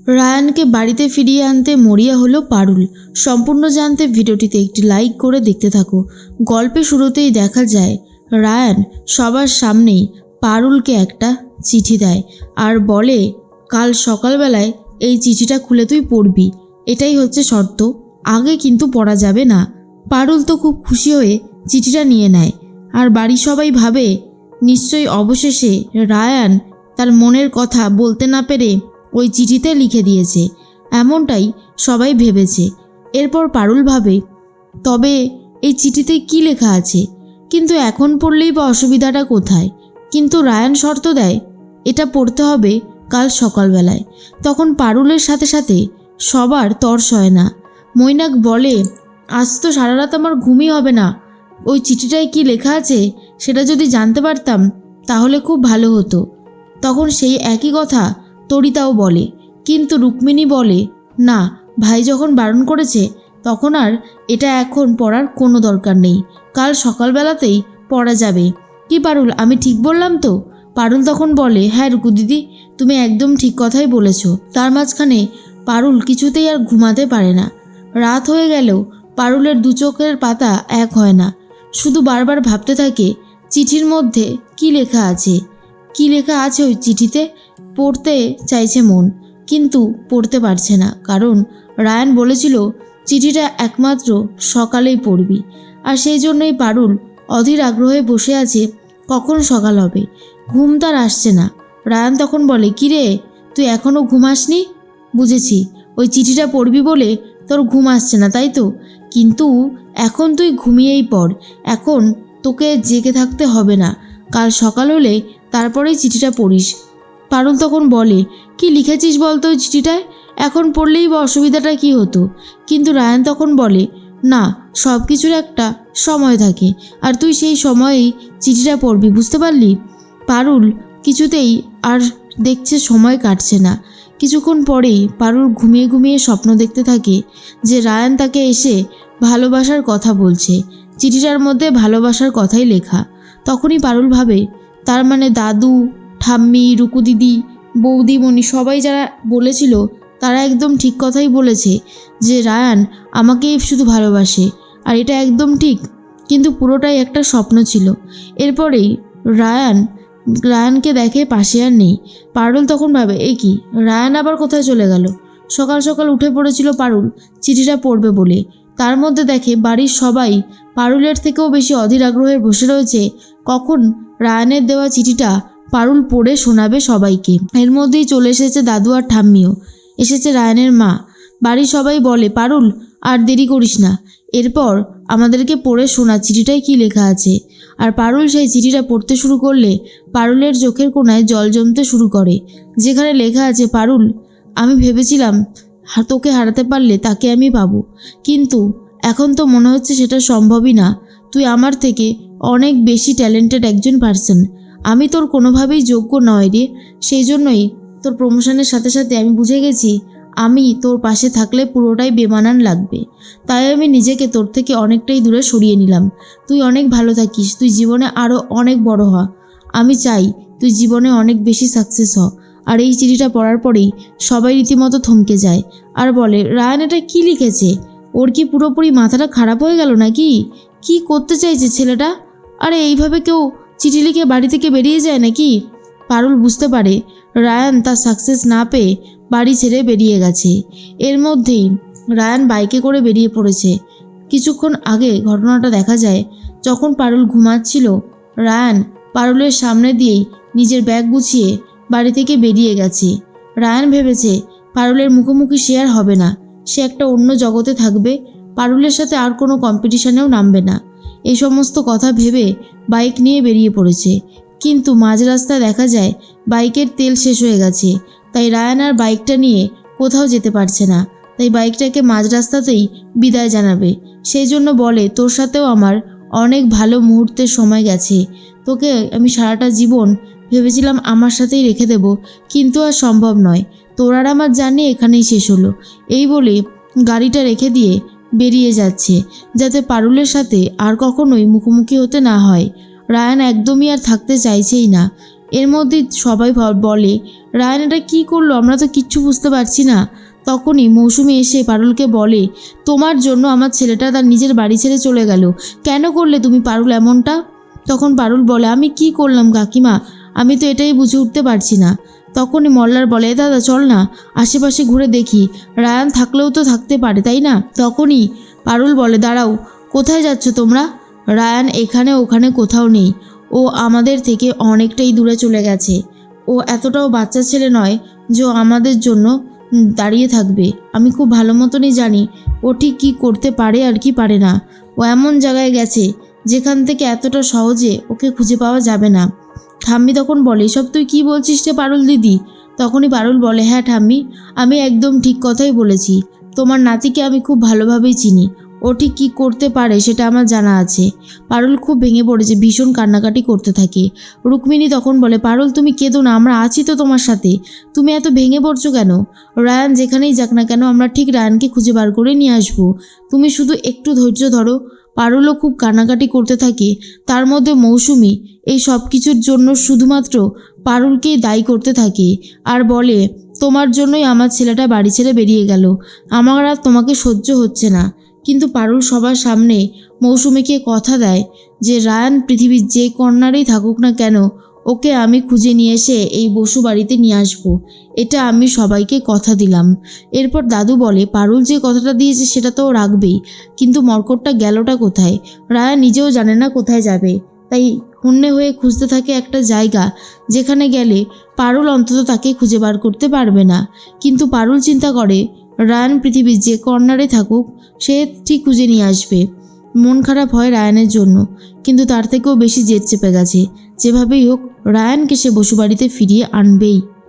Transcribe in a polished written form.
রায়ানকে বাড়িতে ফিরিয়ে আনতে মরিয়া হলো পারুল। সম্পূর্ণ জানতে ভিডিওটিতে একটি লাইক করে দেখতে থাকো। গল্পে শুরুতেই দেখা যায় রায়ান সবার সামনেই পারুলকে একটা চিঠি দেয় আর বলে, কাল সকালবেলায় এই চিঠিটা খুলে তুই পড়বি, এটাই হচ্ছে শর্ত, আগে কিন্তু পড়া যাবে না। পারুল তো খুব খুশি হয়ে চিঠিটা নিয়ে নেয় আর বাড়ির সবাই ভাবে নিশ্চয়ই অবশেষে রায়ান তার মনের কথা বলতে না পেরে ওই চিঠিতে লিখে দিয়েছে, এমনটাই সবাই ভেবেছে। এরপর পারুল ভাবে, তবে এই চিঠিতে কি লেখা আছে, কিন্তু এখন পড়লেই বা অসুবিধাটা কোথায়? কিন্তু রায়ান শর্ত দেয় এটা পড়তে হবে কাল সকালবেলায়। তখন পারুলের সাথে সাথে সবার তর সয় না। মৈনাক বলে, আজ তো সারা রাত আমার ঘুমই হবে না, ওই চিঠিটায় কি লেখা আছে সেটা যদি জানতে পারতাম তাহলে খুব ভালো হতো। তখন সেই একই কথা তরিতাও বলে, কিন্তু রুক্মিণী বলে, না, ভাই যখন বারণ করেছে তখন আর এটা এখন পড়ার কোনো দরকার নেই, কাল সকালবেলাতেই পড়া যাবে। কি পারুল, আমি ঠিক বললাম তো? পারুল তখন বলে, হ্যাঁ রুকু দিদি, তুমি একদম ঠিক কথাই বলেছ। তার মাঝখানে পারুল কিছুতেই আর ঘুমাতে পারে না। রাত হয়ে গেলেও পারুলের দু চোখের পাতা এক হয় না, শুধু বারবার ভাবতে থাকে চিঠির মধ্যে কি লেখা আছে, কি লেখা আছে ওই চিঠিতে। পড়তে চাইছে মন, কিন্তু পড়তে পারছে না, কারণ রায়ান বলেছিল চিঠিটা একমাত্র সকালেই পড়বি। আর সেই জন্যই পারুল অধীর আগ্রহে বসে আছে কখন সকাল হবে। ঘুম তার আসছে না। রায়ান তখন বলে, কিরে, তুই এখনও ঘুমাসনি? বুঝেছি, ওই চিঠিটা পড়বি বলে তোর ঘুম আসছে না, তাই তো? কিন্তু এখন তুই ঘুমিয়েই পড়, এখন তোকে জেগে থাকতে হবে না, কাল সকাল হলে তারপরেই চিঠিটা পড়িস। পারুল তখন বলে, কি লিখেছিস বলতো ওই চিঠিটায়? এখন পড়লেই বা অসুবিধাটা কি হতো? কিন্তু রায়ান তখন বলে, না, সব কিছুর একটা সময় থাকে, আর তুই সেই সময়েই চিঠিটা পড়বি, বুঝতে পারলি? পারুল কিছুতেই আর দেখছে সময় কাটছে না। কিছুক্ষণ পরেই পারুল ঘুমিয়ে ঘুমিয়ে স্বপ্ন দেখতে থাকে যে রায়ান তাকে এসে ভালোবাসার কথা বলছে, চিঠিটার মধ্যে ভালোবাসার কথাই লেখা। তখনই পারুল ভাবে, তার মানে দাদু, ঠাম্মি, রুকু দিদি, বৌদিমণি সবাই যারা বলেছিল তারা একদম ঠিক কথাই বলেছে যে রায়ান আমাকেই শুধু ভালোবাসে, আর এটা একদম ঠিক। কিন্তু পুরোটাই একটা স্বপ্ন ছিল। এরপরেই রায়ানকে দেখে পাশে আর নেই। পারুল তখন ভাবে, এ কি, রায়ান আবার কোথায় চলে গেল? সকাল সকাল উঠে পড়েছিল পারুল চিঠিটা পড়বে বলে, তার মধ্যে দেখে বাড়ির সবাই পারুলের থেকেও বেশি অধীর আগ্রহে বসে রয়েছে কখন রায়ানের দেওয়া চিঠিটা পারুল পড়ে শোনাবে সবাইকে। এর মধ্যেই চলে এসেছে দাদু আর ঠাম্মিও, এসেছে রায়ানের মা। বাড়ির সবাই বলে, পারুল আর দেরি করিস না, এরপর আমাদেরকে পড়ে শোনা চিঠিটায় কি লেখা আছে। আর পারুল সেই চিঠিটা পড়তে শুরু করলে পারুলের চোখের কোণায় জল জমতে শুরু করে, যেখানে লেখা আছে, পারুল, আমি ভেবেছিলাম তোকে হারাতে পারলে তাকে আমি পাবো, কিন্তু এখন তো মনে হচ্ছে সেটা সম্ভবই না। তুই আমার থেকে অনেক বেশি ট্যালেন্টেড একজন পার্সন, আমি তোর কোনোভাবেই যোগ্য নয় রে। সেই জন্যই তোর প্রমোশনের সাথে সাথে আমি বুঝে গেছি আমি তোর পাশে থাকলে পুরোটাই বেমানান লাগবে, তাই আমি নিজেকে তোর থেকে অনেকটাই দূরে সরিয়ে নিলাম। তুই অনেক ভালো থাকিস, তুই জীবনে আরও অনেক বড় হ, আমি চাই তুই জীবনে অনেক বেশি সাকসেস হ। আর এই চিঠিটা পড়ার পরেই সবাই রীতিমতো থমকে যায় আর বলে, রায়ান এটা কি লিখেছে? ওর কি পুরোপুরি মাথাটা খারাপ হয়ে গেল নাকি? কি করতে চাইছে ছেলেটা? আরে এইভাবে কেউ চিঠি লিখে বাড়ি থেকে বেরিয়ে যায় নাকি? পারুল বুঝতে পারে রায়ান তার সাকসেস না পেয়ে বাড়ি ছেড়ে বেরিয়ে গেছে। এর মধ্যেই রায়ান বাইকে করে বেরিয়ে পড়েছে। কিছুক্ষণ আগে ঘটনাটা দেখা যায়, যখন পারুল ঘুমাচ্ছিল রায়ান পারুলের সামনে দিয়েই নিজের ব্যাগ গুছিয়ে বাড়ি থেকে বেরিয়ে গেছে। রায়ান ভেবেছে পারুলের মুখোমুখি সে আর হবে না, সে একটা অন্য জগতে থাকবে, পারুলের সাথে আর কোনো কম্পিটিশনেও নামবে না। এই সমস্ত কথা ভেবে বাইক নিয়ে বেরিয়ে পড়েছে, কিন্তু মাঝ রাস্তায় দেখা যায় বাইকের তেল শেষ হয়ে গেছে। তাই রায়ান আর বাইকটা নিয়ে কোথাও যেতে পারছে না, তাই বাইকটাকে মাঝ রাস্তাতেই বিদায় জানাবে। সেই জন্য বলে, তোর সাথেও আমার অনেক ভালো মুহূর্তের সময় গেছে, তোকে আমি সারাটা জীবন ভেবেছিলাম আমার সাথেই রেখে দেব, কিন্তু আর সম্ভব নয়, তোর আর আমার জার্নি এখানেই শেষ হলো। এই বলে গাড়িটা রেখে দিয়ে বেরিয়ে যাচ্ছে, যাতে পারুলের সাথে আর কখনোই মুখোমুখি হতে না হয়। রায়ান একদমই আর থাকতে চাইছেই না। এর মধ্যে সবাই বলে, রায়ান এটা কী করলো, আমরা তো কিচ্ছু বুঝতে পারছি না। তখনই মৌসুমি এসে পারুলকে বলে, তোমার জন্য আমার ছেলেটা তার নিজের বাড়ি ছেড়ে চলে গেল, কেন করলে তুমি পারুল এমনটা? তখন পারুল বলে, আমি কি করলাম কাকিমা, আমি তো এটাই বুঝে উঠতে পারছি না। তখনই মল্লার বলে, দাদা চল না আশেপাশে ঘুরে দেখি, রায়ান থাকলেও তো থাকতে পারে, তাই না? তখনই পারুল বলে, দাঁড়াও, কোথায় যাচ্ছ তোমরা? রায়ান এখানে ওখানে কোথাও নেই, ও আমাদের থেকে অনেকটাই দূরে চলে গেছে। ও এতটাও বাচ্চা ছেলে নয় যে ও আমাদের জন্য দাঁড়িয়ে থাকবে। আমি খুব ভালো মতনই জানি ও ঠিক কী করতে পারে আর কি পারে না। ও এমন জায়গায় গেছে যেখান থেকে এতটা সহজে ওকে খুঁজে পাওয়া যাবে না। ঠাম্মি তখন বলে, এসব তুই কী বলছিস রে পারুল দিদি? তখনই পারুল বলে, হ্যাঁ ঠাম্মি, আমি একদম ঠিক কথাই বলেছি। তোমার নাতিকে আমি খুব ভালোভাবেই চিনি, ও ঠিক কী করতে পারে সেটা আমার জানা আছে। পারুল খুব ভেঙে পড়েছে, ভীষণ কান্নাকাটি করতে থাকে। রুক্মিণী তখন বলে, পারুল তুমি কেঁদো না, আমরা আছি তো তোমার সাথে, তুমি এত ভেঙে পড়ছো কেন? রায়ান যেখানেই যাক না কেন আমরা ঠিক রায়ানকে খুঁজে বার করে নিয়ে আসবো, তুমি শুধু একটু ধৈর্য ধরো। পারুলও খুব কান্নাকাটি করতে থাকে। তার মধ্যে মৌসুমি এই সব কিছুর জন্য শুধুমাত্র পারুলকেই দায়ী করতে থাকে আর বলে, তোমার জন্যই আমার ছেলেটা বাড়ি ছেড়ে বেরিয়ে গেল, আমার আর তোমাকে সহ্য হচ্ছে না। কিন্তু পারুল সবার সামনে মৌসুমীকে কথা দেয় যে রায়ান পৃথিবীর যে কর্নারেই থাকুক না কেন, ওকে আমি খুঁজে নিয়ে এসে এই বসু বাড়িতে নিয়ে আসবো, এটা আমি সবাইকে কথা দিলাম। এরপর দাদু বলে, পারুল যে কথাটা দিয়েছে সেটা তো ও রাখবেই, কিন্তু মর্কটটা গেলটা কোথায়? রায়ান নিজেও জানে না কোথায় যাবে, তাই হন্যে হয়ে খুঁজতে থাকে একটা জায়গা যেখানে গেলে পারুল অন্তত তাকে খুঁজে বার করতে পারবে না। কিন্তু পারুল চিন্তা করে, রায়ান পৃথিবীর যে কর্নারে থাকুক সে ঠিক খুঁজে নিয়ে আসবে। মন খারাপ হয় রায়ানের জন্য, কিন্তু তার থেকেও বেশি জেদ চেপে গেছে, যেভাবেই হোক রায়ানকে সে বসুবাড়িতে ফিরিয়ে আনবেই।